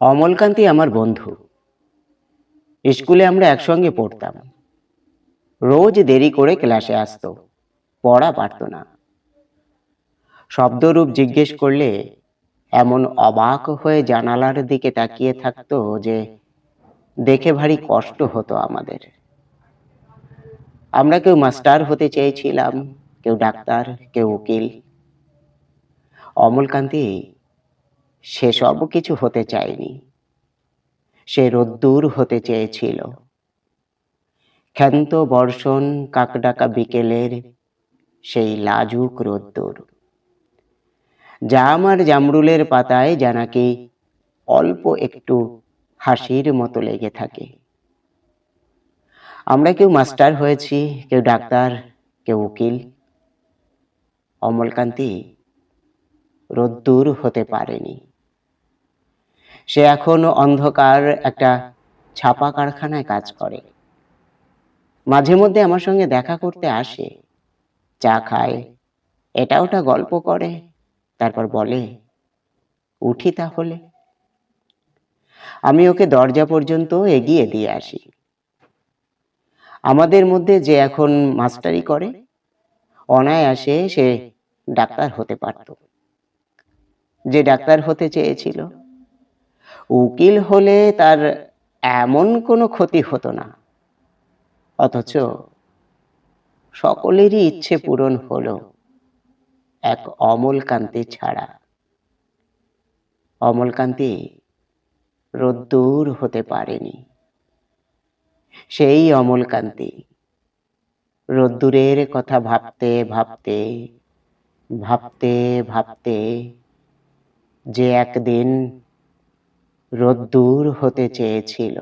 অমলকান্তি আমার বন্ধু। স্কুলে আমরা একসঙ্গে পড়তাম। রোজ দেরি করে ক্লাসে আসতো, পড়া পারতো না। শব্দরূপ জিজ্ঞেস করলে এমন অবাক হয়ে জানালার দিকে তাকিয়ে থাকতো যে দেখে ভারী কষ্ট হতো আমাদের। আমরা কেউ মাস্টার হতে চেয়েছিলাম, কেউ ডাক্তার, কেউ উকিল। অমলকান্তি সেসব কিছু হতে চায়নি। সে রোদ্দুর হতে চেয়েছিল। ক্ষান্ত বর্ষণ, কাকডাকা বিকেলের সেই লাজুক রোদ্দুর, জাম আর জামরুলের পাতায় যা নাকি অল্প একটু হাসির মতো লেগে থাকে। আমরা কেউ মাস্টার হয়েছি, কেউ ডাক্তার, কেউ উকিল। অমলকান্তি রোদ্দুর হতে পারেনি। সে এখন অন্ধকার একটা ছাপা কারখানায় কাজ করে। মাঝে মধ্যে আমার সঙ্গে দেখা করতে আসে, চা খায়, এটা ওটা গল্প করে, তারপর বলে, উঠি তাহলে। আমি ওকে দরজা পর্যন্ত এগিয়ে দিয়ে আসি। আমাদের মধ্যে যে এখন মাস্টারি করে, অনায়াসে সে ডাক্তার হতে পারত। যে ডাক্তার হতে চেয়েছিল, উকিল হলে তার এমন কোনো ক্ষতি হতো না। অথচ সকলেরই ইচ্ছে পূরণ হলো, এক অমলকান্তি ছাড়া। অমলকান্তি রোদ্দুর হতে পারেনি। সেই অমলকান্তি রোদ্দুরের কথা ভাবতে ভাবতে ভাবতে ভাবতে যে একদিন রোদ্দুর হতে চেয়েছিল।